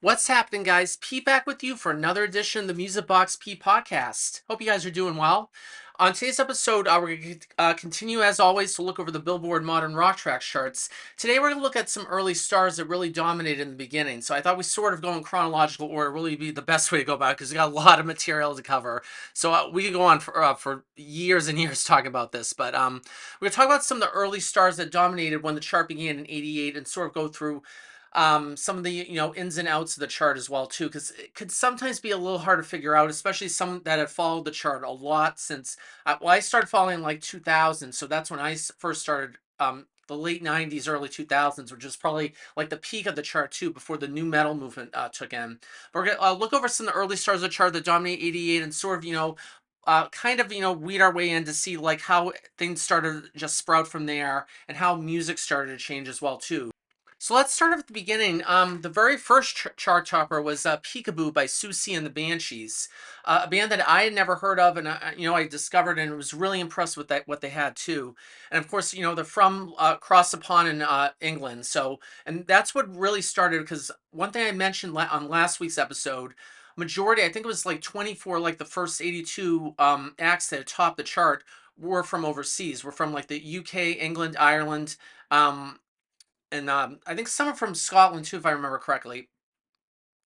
What's happening, guys? Pete back with you for another edition of the Music Box P podcast. Hope you guys are doing well. On today's episode, we're going to continue, as always, to look over the Billboard Modern Rock Tracks charts. Today, we're going to look at some early stars that really dominated in the beginning. So I thought we sort of go in chronological order, really be the best way to go about it, because we got a lot of material to cover. So we could go on for years and years talking about this. But we're going to talk about some of the early stars that dominated when the chart began in '88 and sort of go through some of the ins and outs of the chart as well too, because it could sometimes be a little hard to figure out, especially some that have followed the chart a lot since I started following in like 2000, so that's when I first started. The late '90s, early 2000s, which is probably like the peak of the chart too, before the new metal movement took in. But we're gonna look over some of the early stars of the chart that dominate '88 and sort of kind of weed our way in to see like how things started to just sprout from there and how music started to change as well too. So let's start at the beginning. The very first chart topper was Peekaboo by Siouxsie and the Banshees, a band that I had never heard of, and I discovered and was really impressed with that what they had too. And of course, they're from across the pond in England. So, and that's what really started, because one thing I mentioned on last week's episode, majority, I think it was like 24, like the first 82 acts that topped the chart were from overseas. Were from like the UK, England, Ireland. And I think some are from Scotland too, if I remember correctly.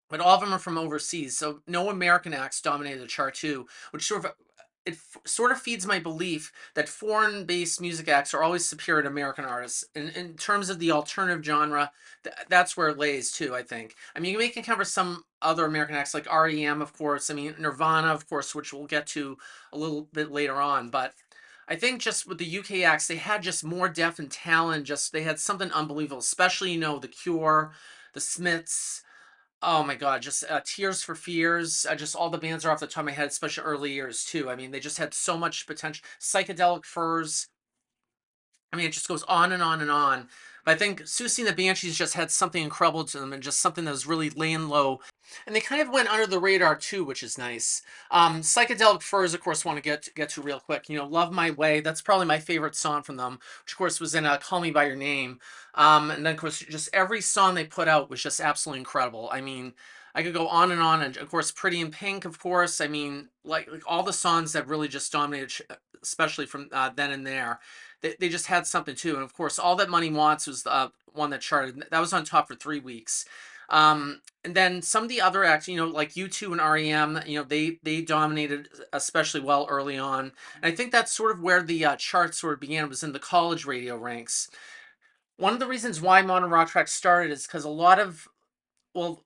But all of them are from overseas, so no American acts dominated the chart too, which sort of feeds my belief that foreign-based music acts are always superior to American artists. In terms of the alternative genre, that's where it lays too, I think. I mean, you can cover some other American acts like REM, of course. I mean, Nirvana, of course, which we'll get to a little bit later on. But I think just with the UK acts, they had just more depth and talent. Just they had something unbelievable, especially The Cure, the Smiths. Oh my God, just Tears for Fears. Just all the bands are off the top of my head, especially early years too. I mean, they just had so much potential. Psychedelic Furs. I mean, it just goes on and on and on. But I think Siouxsie and the Banshees just had something incredible to them, and just something that was really laying low. And they kind of went under the radar too, which is nice. Psychedelic Furs, of course, want to get to real quick. Love My Way. That's probably my favorite song from them, which of course was in Call Me by Your Name. And then of course, just every song they put out was just absolutely incredible. I mean, I could go on, and of course, Pretty in Pink, of course. I mean, like all the songs that really just dominated, especially from then and there. They just had something too. And of course, All That Money Wants was the one that charted. That was on top for 3 weeks. And then some of the other acts, like U2 and REM, they dominated especially well early on. And I think that's sort of where the chart sort of began, was in the college radio ranks. One of the reasons why modern rock tracks started is because a lot of, well,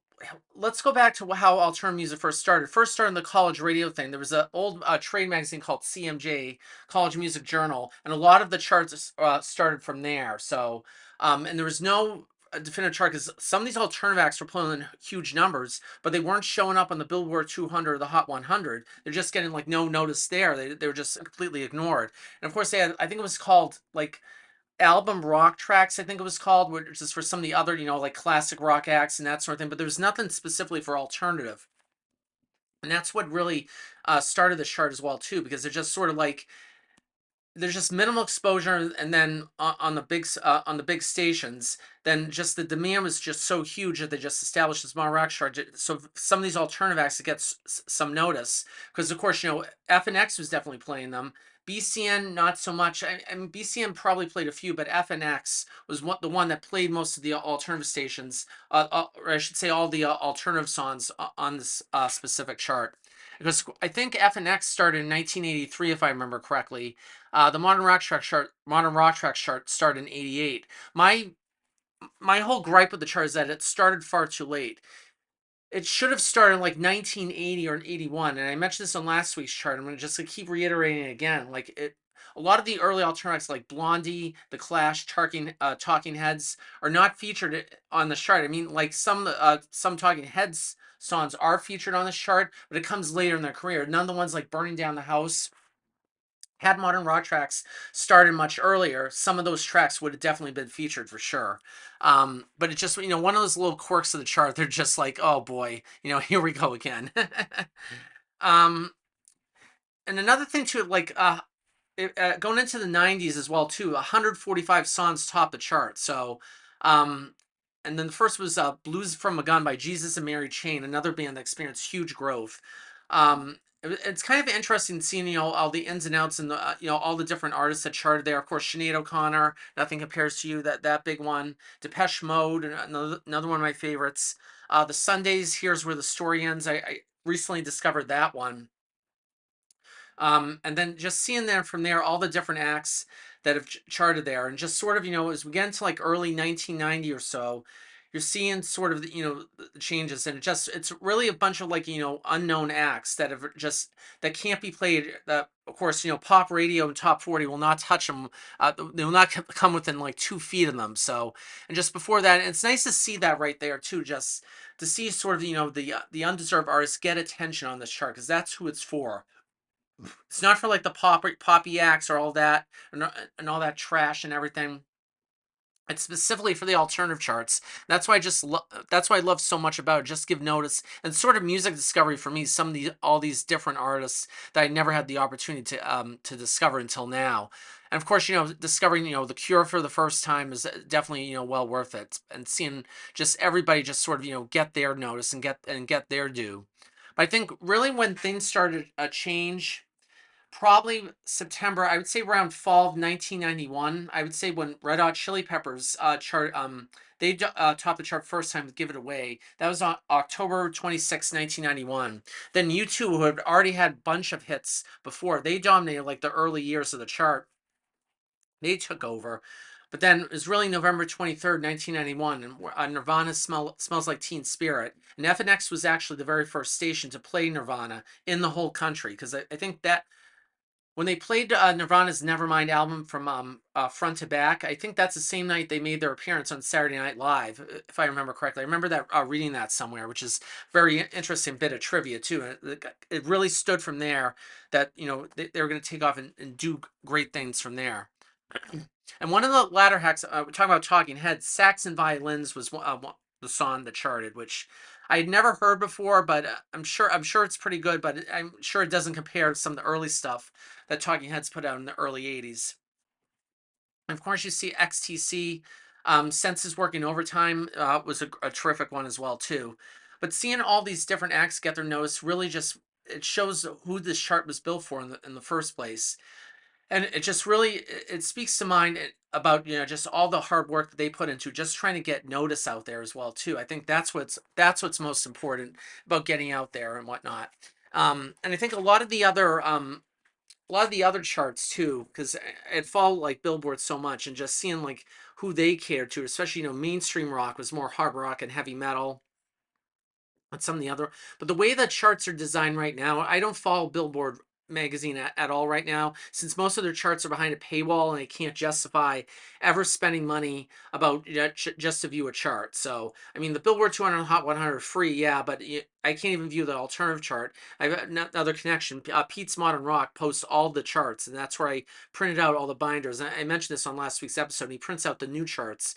let's go back to how alternative music first started. First started in the college radio thing. There was an old trade magazine called CMJ, College Music Journal, and a lot of the charts started from there. So, and there was no definitive chart, because some of these alternative acts were pulling in huge numbers, but they weren't showing up on the Billboard 200 or the Hot 100. They're just getting like no notice there. They were just completely ignored. And of course, they had, I think it was called like album rock tracks, I think it was called, which is for some of the other, like classic rock acts and that sort of thing. But there was nothing specifically for alternative, and that's what really started the chart as well too, because they're just sort of like, there's just minimal exposure, and then on the big stations, then just the demand was just so huge that they just established this modern rock chart. So some of these alternative acts get some notice, because of course FNX was definitely playing them. BCN not so much. I mean, BCN probably played a few, but FNX was the one that played most of the alternative stations, or I should say all the alternative songs on this specific chart. Because I think FNX started in 1983, if I remember correctly. The Modern Rock Tracks chart started in '88. My whole gripe with the chart is that it started far too late. It should have started in like 1980 or '81, and I mentioned this on last week's chart. I'm going to just keep reiterating it again. Like a lot of the early alternatives like Blondie, The Clash, Talking Heads are not featured on the chart. I mean, like some Talking Heads songs are featured on this chart, but it comes later in their career. None of the ones like Burning Down the House, had modern rock tracks started much earlier, some of those tracks would have definitely been featured for sure. But it's just, one of those little quirks of the chart. They're just like, oh boy, here we go again. um, and another thing too, like going into the '90s as well too, 145 songs topped the chart. So, um, and then the first was Blues from a Gun by Jesus and Mary Chain, another band that experienced huge growth. It's kind of interesting seeing, all the ins and outs and the, all the different artists that charted there. Of course, Sinead O'Connor, Nothing Compares to You, that big one. Depeche Mode, another one of my favorites. The Sundays, Here's Where the Story Ends. I recently discovered that one. And then just seeing them from there, all the different acts that have charted there, and just sort of, as we get into like early 1990 or so, you're seeing sort of the changes, and it's really a bunch of like unknown acts that have just that can't be played. That of course pop radio and top 40 will not touch them. They will not come within like 2 feet of them. So, and just before that, it's nice to see that right there too. Just to see sort of the undeserved artists get attention on this chart, because that's who it's for. It's not for like the poppy acts or all that and all that trash and everything. It's specifically for the alternative charts. That's why that's why I love so much about it. Just give notice and sort of music discovery for me. Some of all these different artists that I never had the opportunity to discover until now. And of course, discovering The Cure for the first time is definitely well worth it. And seeing just everybody just sort of get their notice and get their due. But I think really when things started to change, probably September, I would say around fall of 1991. I would say when Red Hot Chili Peppers they topped the chart first time with Give It Away. That was on October 26, 1991. Then U2, who had already had a bunch of hits before, they dominated like the early years of the chart. They took over. But then it was really November 23rd, 1991, and Nirvana Smells Like Teen Spirit. And FNX was actually the very first station to play Nirvana in the whole country, because I think that when they played Nirvana's Nevermind album from front to back, I think that's the same night they made their appearance on Saturday Night Live, if I remember correctly. I remember that reading that somewhere, which is a very interesting bit of trivia too. And it really stood from there that they were going to take off and do great things from there. And one of the latter hacks, we're talking about Talking Heads, Sax and Violins was the song that charted, which I had never heard before, but I'm sure it's pretty good, but I'm sure it doesn't compare to some of the early stuff that Talking Heads put out in the early 80s. And of course, you see XTC, Senses Working Overtime was a terrific one as well, too. But seeing all these different acts get their notice really just, it shows who this chart was built for in the first place. And it just really it speaks to mind about just all the hard work that they put into just trying to get notice out there as well too. I think that's what's most important about getting out there and whatnot. And I think a lot of the other charts too, because it followed like Billboard so much, and just seeing like who they cared to, especially mainstream rock was more hard rock and heavy metal. But some of the other, but the way that charts are designed right now, I don't follow Billboard magazine at all right now, since most of their charts are behind a paywall and they can't justify ever spending money about just to view a chart. So I mean, the Billboard 200 Hot 100 free, yeah, but I can't even view the alternative chart. I have another connection. Pete's Modern Rock posts all the charts, and that's where I printed out all the binders. I mentioned this on last week's episode. He prints out the new charts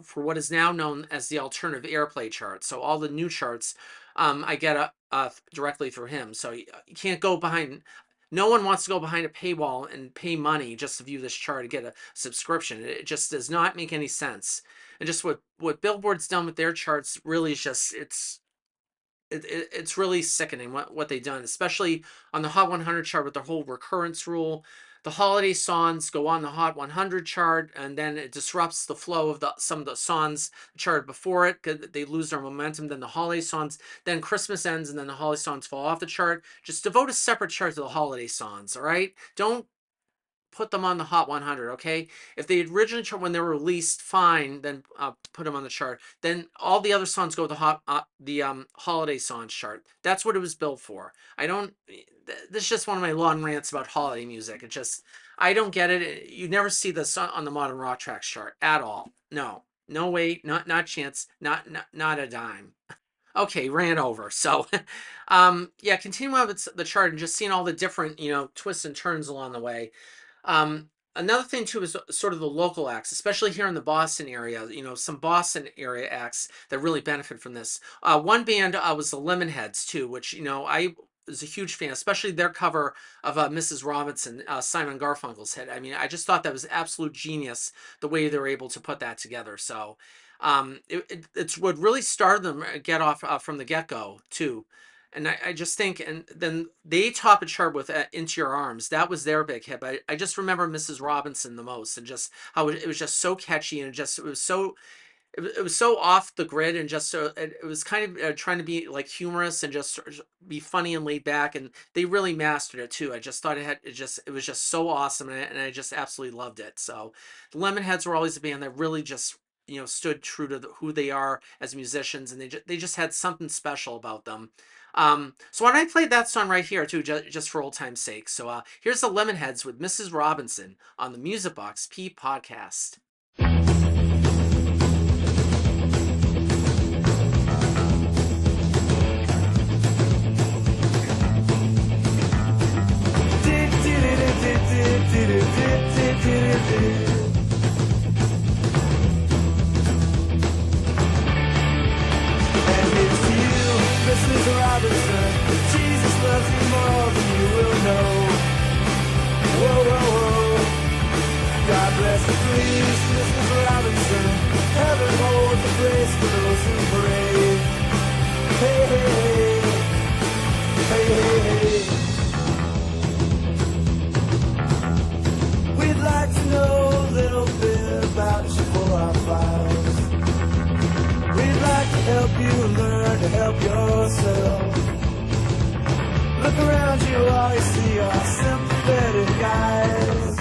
for what is now known as the alternative airplay chart. So all the new charts I get directly through him. So you can't go behind. No one wants to go behind a paywall and pay money just to view this chart to get a subscription. It just does not make any sense. And just what Billboard's done with their charts really is just it's really sickening what they've done, especially on the Hot 100 chart with the whole recurrence rule. The holiday songs go on the Hot 100 chart, and then it disrupts the flow of some of the songs charted before it, because they lose their momentum. Then the holiday songs, then Christmas ends, and then the holiday songs fall off the chart. Just devote a separate chart to the holiday songs, all right? Don't put them on the Hot 100, okay? If they originally when they were released, fine, then put them on the chart. Then all the other songs go to the holiday songs chart. That's what it was built for. This is just one of my long rants about holiday music. It just, I don't get it. You never see this on the Modern Rock Tracks chart at all. No, no way, not chance, not a dime. Okay, ran over. So, yeah, continuing on with the chart and just seeing all the different, twists and turns along the way. Another thing too is sort of the local acts, especially here in the Boston area. Some Boston area acts that really benefit from this. One band was the Lemonheads too, which I was a huge fan, especially their cover of Mrs. Robinson, Simon Garfunkel's hit. I mean, I just thought that was absolute genius the way they were able to put that together. So. It's what really started them get off from the get go too. And I just think, and then they top a chart with "Into Your Arms." That was their big hit. I just remember Mrs. Robinson the most, and just how it was just so catchy, and just it was so off the grid, and just so it was kind of trying to be like humorous and just sort of be funny and laid back, and they really mastered it too. I just thought it was just so awesome, and I just absolutely loved it. So the Lemonheads were always a band that really just stood true to who they are as musicians, and they just had something special about them. So why don't I play that song right here too, just for old time's sake. So here's the Lemonheads with Mrs. Robinson on the Music Box P podcast. Mrs. Robinson, Jesus loves you more than you will know. Whoa, whoa, whoa. God bless you, please, Mrs. Robinson. Heaven holds a place for those who pray. Hey, hey, hey. Hey, hey, hey. We'd like to know a little bit about you for our files. We'd like to help you learn to help yourself. Look around you, all you see are sympathetic eyes.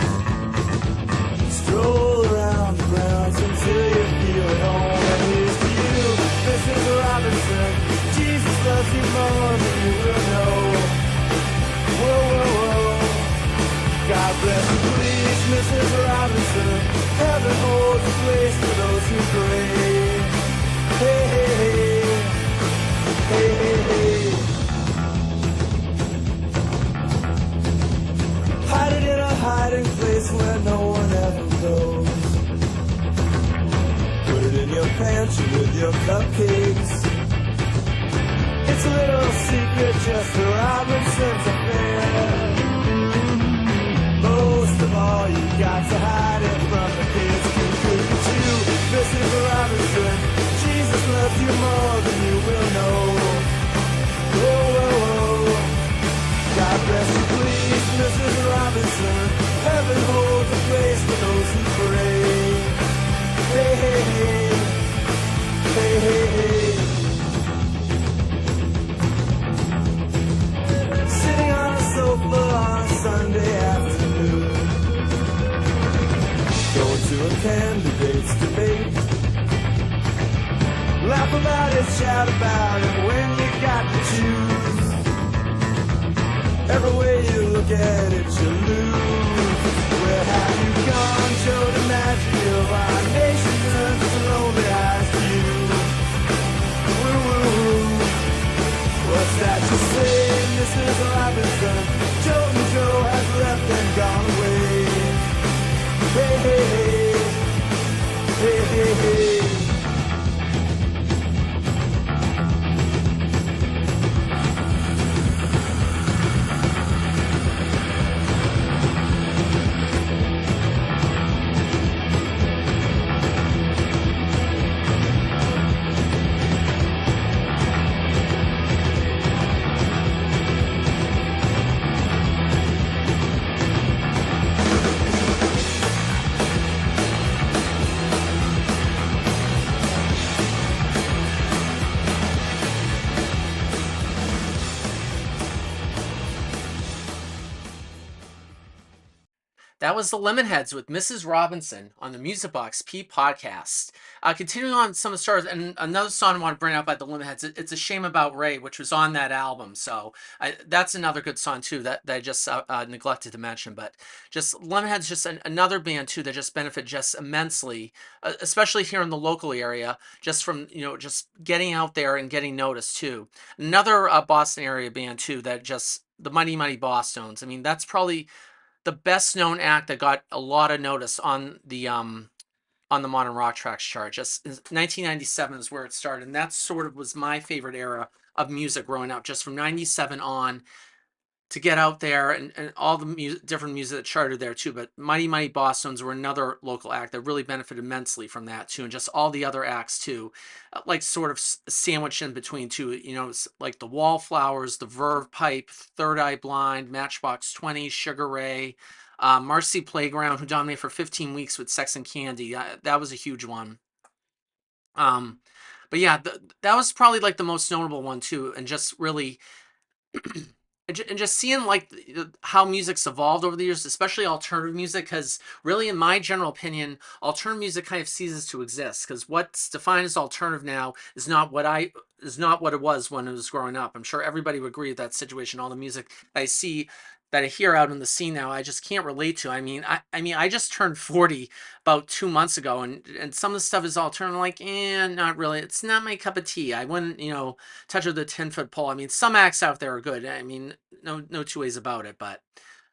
Stroll around the grounds until you feel at home. And here's to you, Mrs. Robinson. Jesus loves you more than you will know. Whoa, whoa, whoa. God bless you, please, Mrs. Robinson. Heaven holds a place for those who pray. Hey, hey, hey, hey, hey, hey. Hide it in a hiding place where no one ever goes. Put it in your pantry with your cupcakes. It's a little secret, just the Robinsons affair. Most of all, you got to hide it from the kids. Look at you, Mrs. Robinson. Jesus loves you more than you will know. Whoa, whoa, whoa. God bless you, please, Mrs. Robinson. Heaven holds a place for those who pray. Hey, hey, hey. Hey, hey, hey. Sitting on a sofa on a Sunday afternoon. Going to a candidate's debate. Laugh about it, shout about it when you got to choose. Every way you look at it, you lose. Where have you gone, Joe DiMaggio? Our nation turns its lonely eyes to you. Woo, woo, woo. What's that you say, Mrs. Robinson? Joe and Joe has left and gone away. Hey, hey, hey. Hey, hey, hey. That was the Lemonheads with Mrs. Robinson on the Music Box P podcast. Continuing on some of the stars, and another song I want to bring out by the Lemonheads, It's a Shame About Ray, which was on that album. So that's another good song too that I just neglected to mention. But just Lemonheads, just another band too that just benefit just immensely, especially here in the local area, just from just getting out there and getting noticed too. Another Boston area band too that just the Mighty Mighty Bosstones. I mean, that's probably the best known act that got a lot of notice on the Modern Rock Tracks chart. Just 1997 is where it started, and that sort of was my favorite era of music growing up. Just from '97 on, to get out there, and all the different music that charted there too. But Mighty Mighty Bosstones were another local act that really benefited immensely from that too, and just all the other acts too, like sort of sandwiched in between too. Like the Wallflowers, the Verve Pipe, Third Eye Blind, Matchbox 20, Sugar Ray, Marcy Playground, who dominated for 15 weeks with Sex and Candy. That was a huge one. Um, but yeah, that was probably like the most notable one too, and just really and just seeing like how music's evolved over the years, especially alternative music, because really, in my general opinion, alternative music kind of ceases to exist because what's defined as alternative now is not what it was when it was growing up. I'm sure everybody would agree with that situation. All the music that I see that I hear out in the scene now, I just can't relate to. I just turned 40 about 2 months ago, and some of the stuff is alternative. Like, not really. It's not my cup of tea. I wouldn't, touch of the 10-foot pole. I mean, some acts out there are good. I mean, no two ways about it. But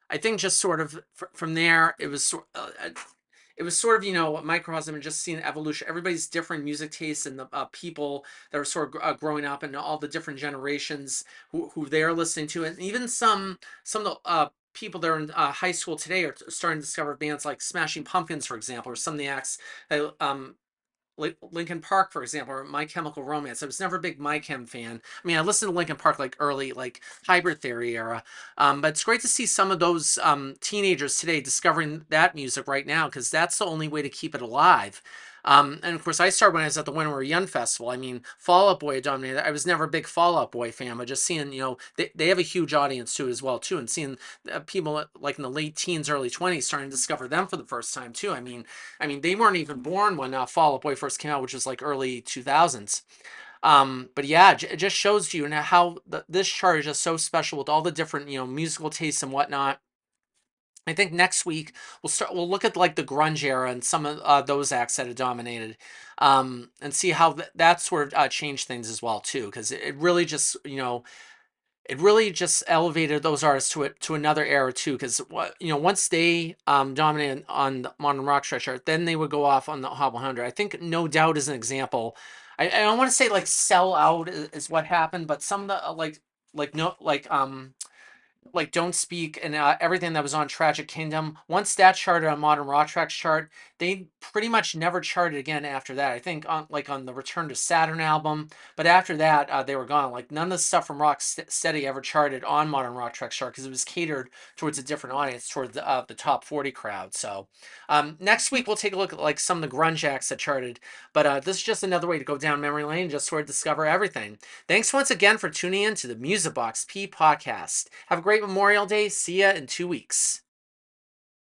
I think just sort of from there, it was sort of a microcosm and just seeing evolution. Everybody's different music tastes and the people that are sort of growing up and all the different generations who they're listening to, and even some of the people that are in high school today are starting to discover bands like Smashing Pumpkins, for example, or some of the acts that like Linkin Park, for example, or My Chemical Romance. I was never a big My Chem fan. I mean, I listened to Linkin Park like early, like Hybrid Theory era. But it's great to see some of those teenagers today discovering that music right now, because that's the only way to keep it alive. And of course, I started when I was at the When We Were Young festival. I mean, Fall Out Boy dominated. I was never a big Fall Out Boy fan, but just seeing, they have a huge audience too, as well too, and seeing people like in the late teens, early 20s starting to discover them for the first time too. I mean, they weren't even born when Fall Out Boy first came out, which was like early 2000s. But yeah, it just shows you now how this chart is just so special with all the different, musical tastes and whatnot. I think next week we'll look at like the grunge era and some of those acts that have dominated, and see how that sort of changed things as well too, because it really just, it really just elevated those artists to another era too. Because once they dominated on the modern rock chart, then they would go off on the Hot 100. I think No Doubt is an example. I don't want to say like Sell Out is what happened, but some of the like no like Don't Speak and everything that was on Tragic Kingdom. Once that charted on Modern Rock Tracks chart, they pretty much never charted again after that. I think on the Return to Saturn album, but after that they were gone. Like none of the stuff from Rock Steady ever charted on Modern Rock Tracks chart because it was catered towards a different audience, towards the top 40 crowd. So next week we'll take a look at like some of the grunge acts that charted. But this is just another way to go down memory lane and just sort of discover everything. Thanks once again for tuning in to the Music Box P podcast. Have a great Memorial Day. See ya in 2 weeks.